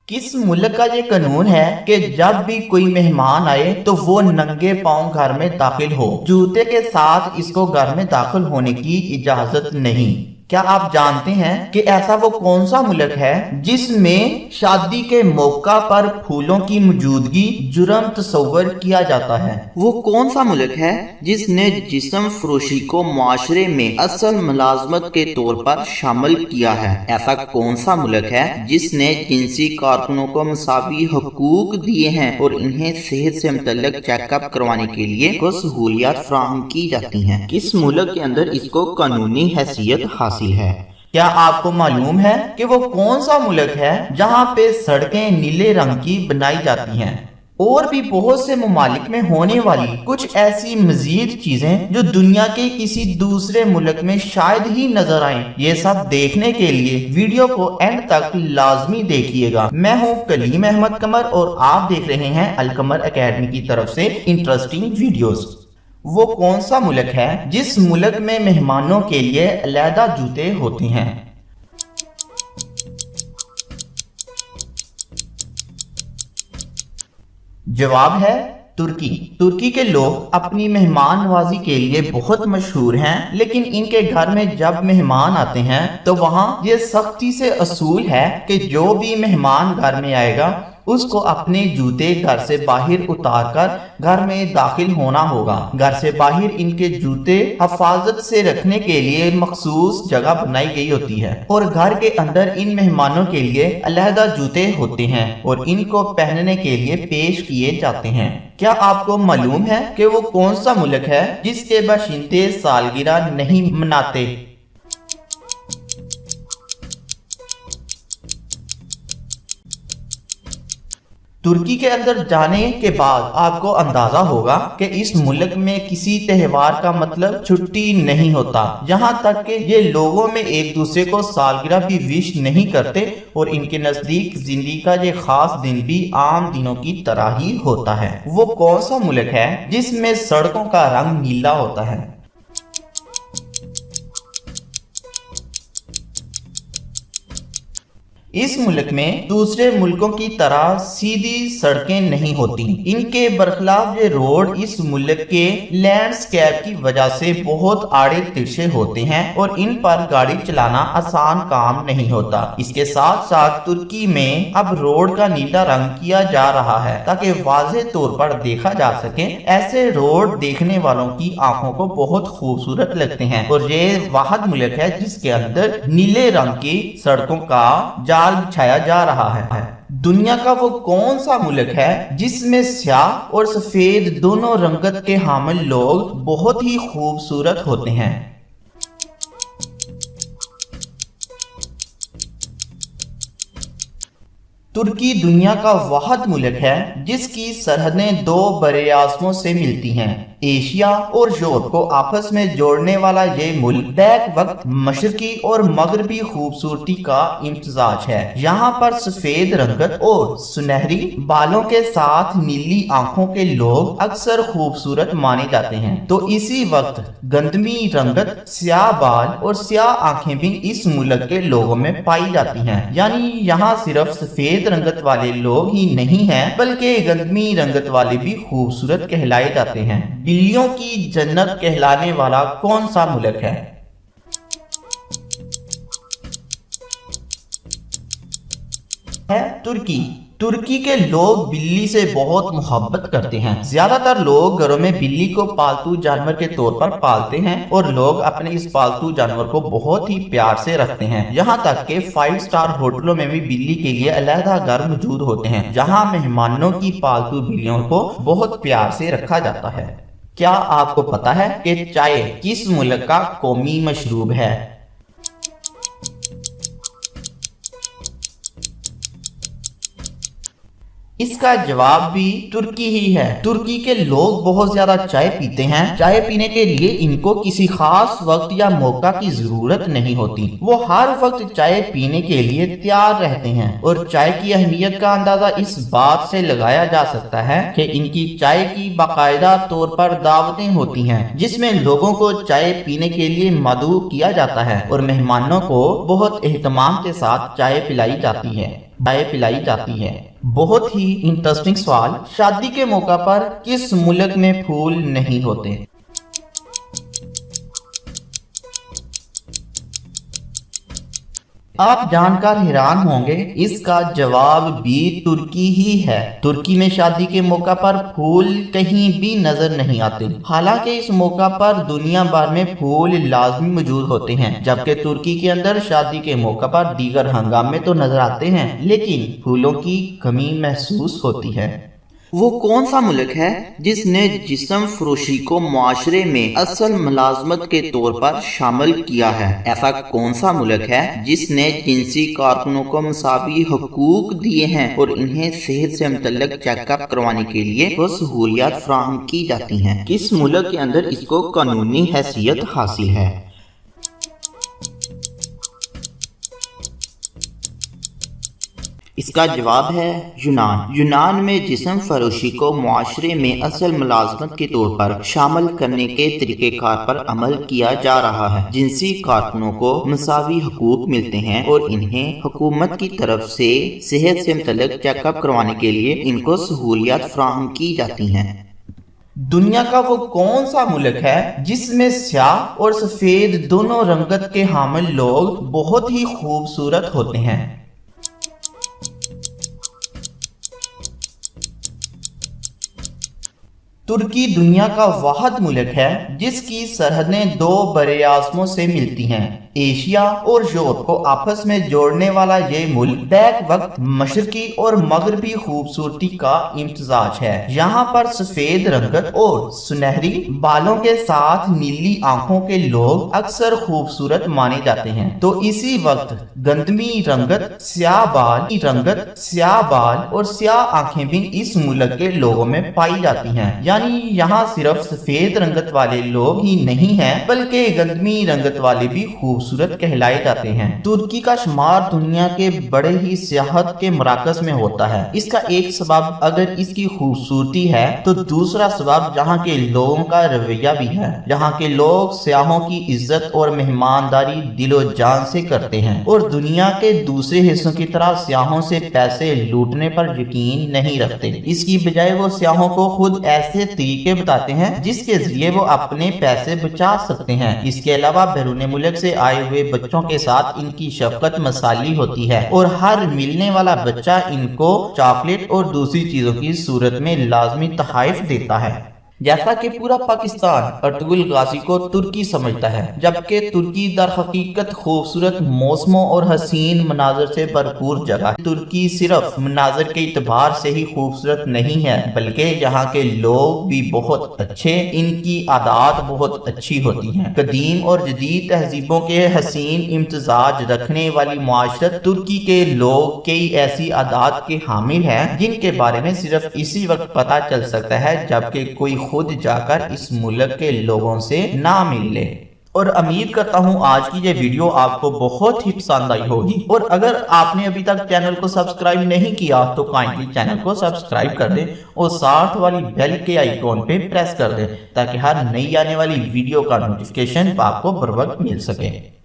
किस मुल्क का ये कानून है कि जब भी कोई मेहमान आए तो वो नंगे पांव घर में दाखिल हो, जूते के साथ इसको घर में दाखिल होने की इजाजत नहीं। क्या आप जानते हैं कि ऐसा वो कौन सा मुल्क है जिसमें शादी के मौका पर फूलों की मौजूदगी जुर्म तस्वर किया जाता है? वो कौन सा मुल्क है जिसने जिस्म फरोशी को मुआशरे में असल मुलाजमत के तौर पर शामिल किया है? ऐसा कौन सा मुल्क है जिसने जिनसी कारकुनों को मसावी हकूक दिए हैं और इन्हें सेहत से मुतल्लिक चेकअप करवाने के लिए वो सहूलियात फराहम की जाती हैं? किस मुल्क के अंदर इसको कानूनी हैसियत हासिल है? क्या आपको मालूम है कि वो कौन सा मुल्क है जहाँ पे सड़कें नीले रंग की बनाई जाती हैं? और भी बहुत से मुमालिक में होने वाली कुछ ऐसी मजीद चीजें जो दुनिया के किसी दूसरे मुल्क में शायद ही नजर आए। ये सब देखने के लिए वीडियो को एंड तक लाजमी देखिएगा। मैं हूँ कलीम अहमद कमर और आप देख रहे हैं अल कमर एकेडमी की तरफ से इंटरेस्टिंग वीडियोस। वो कौन सा मुल्क है जिस मुल्क में मेहमानों के लिए अलहदा जूते होते हैं? जवाब है तुर्की। तुर्की के लोग अपनी मेहमान नवाजी के लिए बहुत मशहूर हैं, लेकिन इनके घर में जब मेहमान आते हैं तो वहाँ ये सख्ती से असूल है कि जो भी मेहमान घर में आएगा उसको अपने जूते घर से बाहर उतार कर घर में दाखिल होना होगा। घर से बाहर इनके जूते हिफाजत से रखने के लिए मखसूस जगह बनाई गई होती है और घर के अंदर इन मेहमानों के लिए अलहदा जूते होते हैं और इनको पहनने के लिए पेश किए जाते हैं। क्या आपको मालूम है कि वो कौन सा मुल्क है जिसके बाशिंदे सालगिरह नहीं मनाते? तुर्की के अंदर जाने के बाद आपको अंदाजा होगा कि इस मुल्क में किसी त्योहार का मतलब छुट्टी नहीं होता। यहाँ तक कि ये लोगों में एक दूसरे को सालगिरह भी विश नहीं करते और इनके नजदीक जिंदगी का ये खास दिन भी आम दिनों की तरह ही होता है। वो कौन सा मुल्क है जिसमें सड़कों का रंग नीला होता है? इस मुल्क में दूसरे मुल्कों की तरह सीधी सड़कें नहीं होती। इनके बरखिलाफ ये रोड इस मुल्क के लैंडस्केप की वजह से बहुत आड़े तिरछे होते हैं और इन पर गाड़ी चलाना आसान काम नहीं होता। इसके साथ साथ तुर्की में अब रोड का नीला रंग किया जा रहा है ताकि वाज़े तौर पर देखा जा सके। ऐसे रोड देखने वालों की आंखों को बहुत खूबसूरत लगते हैं और ये वाहिद मुल्क है जिसके अंदर नीले रंग की सड़कों का जाल बिछाया जा रहा है। दुनिया का वो कौन सा मुल्क है जिसमें स्याह और सफेद दोनों रंगत के हामिल लोग बहुत ही खूबसूरत होते हैं? तुर्की दुनिया का वाहिद मुल्क है जिसकी सरहदें दो बरे-ए-आज़मों से मिलती हैं। एशिया और यूरोप को आपस में जोड़ने वाला ये मुल्क बैक वक्त मशरकी और मगरबी खूबसूरती का इम्तिजाज है। यहाँ पर सफेद रंगत और सुनहरी बालों के साथ नीली आंखों के लोग अक्सर खूबसूरत माने जाते हैं, तो इसी वक्त गंदमी रंगत, स्याह बाल और स्याह आंखें भी इस मुल्क के लोगों में पाई जाती हैं। यानी यहाँ सिर्फ सफेद रंगत वाले लोग ही नहीं हैं बल्कि गंदमी रंगत वाले भी खूबसूरत कहलाए जाते हैं। बिल्लियों की जन्नत कहलाने वाला कौन सा मुल्क है? तुर्की। तुर्की के लोग बिल्ली से बहुत मोहब्बत करते हैं। ज्यादातर लोग घरों में बिल्ली को पालतू जानवर के तौर पर पालते हैं और लोग अपने इस पालतू जानवर को बहुत ही प्यार से रखते हैं। यहाँ तक के 5 स्टार होटलों में भी बिल्ली के लिए अलहदा घर मौजूद होते हैं जहाँ मेहमानों की पालतू बिल्लियों को बहुत प्यार से रखा जाता है। क्या आपको पता है कि चाय किस मुल्क का कौमी मशरूब है? इसका जवाब भी तुर्की ही है। तुर्की के लोग बहुत ज्यादा चाय पीते हैं। चाय पीने के लिए इनको किसी खास वक्त या मौका की जरूरत नहीं होती। वो हर वक्त चाय पीने के लिए तैयार रहते हैं और चाय की अहमियत का अंदाजा इस बात से लगाया जा सकता है कि इनकी चाय की बाकायदा तौर पर दावतें होती हैं जिसमें लोगों को चाय पीने के लिए मदऊ किया जाता है और मेहमानों को बहुत एहतमाम के साथ चाय पिलाई जाती है। चाय पिलाई जाती है। बहुत ही इंटरेस्टिंग सवाल, शादी के मौका पर किस मुल्क में फूल नहीं होते? आप जानकर हैरान होंगे, इसका जवाब भी तुर्की ही है। तुर्की में शादी के मौका पर फूल कहीं भी नजर नहीं आते। हालांकि इस मौका पर दुनिया भर में फूल लाजमी मौजूद होते हैं, जबकि तुर्की के अंदर शादी के मौका पर दीगर हंगामे तो नजर आते हैं, लेकिन फूलों की कमी महसूस होती है। वो कौन सा मुल्क है जिसने जिस्म फरोशी को मुआशरे में असल मुलाजमत के तौर पर शामिल किया है? ऐसा कौन सा मुल्क है जिसने जिनसी कारकुनों को मसावी हकूक दिए हैं और इन्हें सेहत से मुतल्लिक चेकअप करवाने के लिए वो सहूलियात फराहम की जाती हैं? किस मुल्क के अंदर इसको कानूनी हैसियत हासिल है? इसका जवाब है यूनान। यूनान में जिस्म फरोशी को मुआशरे में असल मुलाजमत के तौर पर शामिल करने के तरीक़ेकार पर अमल किया जा रहा है। जिनसी कारकुनों को मसावी हकूक मिलते हैं और इन्हें हुकूमत की तरफ से सेहत से मुतल्लिक चेकअप करवाने के लिए इनको सहूलियात फराहम की जाती हैं। दुनिया का वो कौन सा मुल्क है जिसमें स्याह और सफेद दोनों रंगत के हामिल लोग बहुत ही खूबसूरत होते हैं? तुर्की दुनिया का वाहिद मुल्क है जिसकी सरहदें दो बरे-ए-आज़मों से मिलती हैं। एशिया और यूरोप को आपस में जोड़ने वाला ये मुल्क बैक वक्त मशरकी और मगरबी खूबसूरती का इम्तिजाज है। यहाँ पर सफेद रंगत और सुनहरी बालों के साथ नीली आंखों के लोग अक्सर खूबसूरत माने जाते हैं। तो इसी वक्त गंदमी रंगत, स्याह बाल और स्याह आंखें भी इस मुल्क के लोगों में पाई जाती हैं। यानी यहाँ सिर्फ सफेद रंगत वाले लोग ही नहीं हैं, बल्कि गंदमी रंगत वाले भी खूबसूरत कहलाए जाते हैं। तुर्की का शुमार दुनिया के बड़े ही सियाहत के मराकज में होता है। इसका एक सबब अगर इसकी खूबसूरती है तो दूसरा सबब यहाँ के लोगों का रवैया भी है। यहाँ के लोग सियाहों की इज्जत और मेहमानदारी दिलो जान से करते हैं और दुनिया के दूसरे हिस्सों की तरह सियाहों से पैसे लूटने पर यकीन नहीं रखते। इसकी बजाय वो सियाहों को खुद ऐसे तरीके बताते हैं जिसके जरिए वो अपने पैसे बचा सकते हैं। इसके अलावा बैरून मुल्क से आए हुए बच्चों के साथ इनकी शफकत मसाली होती है और हर मिलने वाला बच्चा इनको चॉकलेट और दूसरी चीजों की सूरत में लाजमी तोहफा देता है। जैसा कि पूरा पाकिस्तान अर्तुगरुल गाजी को तुर्की समझता है, जबकि तुर्की दर हकीकत खूबसूरत मौसमों और हसीन मनाजर से भरपूर जगह। तुर्की सिर्फ मनाजर के इतबार से ही खूबसूरत नहीं है, बल्कि यहाँ के लोग भी बहुत अच्छे, इनकी आदत बहुत अच्छी होती हैं। कदीम और जदीद तहजीबों के हसीन इम्तिजाज रखने वाली मुआशरत तुर्की के लोग कई ऐसी आदत के हामिल हैं जिनके बारे में सिर्फ इसी वक्त पता चल सकता है जबकि कोई खुद जाकर इस मुल्क के लोगों से ना मिल ले। और उम्मीद करता हूँ आज की ये वीडियो आपको बहुत ही पसंद आई होगी। और अगर आपने अभी तक चैनल को सब्सक्राइब नहीं किया तो काइंडली चैनल को सब्सक्राइब कर दें और साथ वाली बेल के आइकॉन पे प्रेस कर दें ताकि हर नई आने वाली वीडियो का नोटिफिकेशन आपको बर वक्त मिल सके।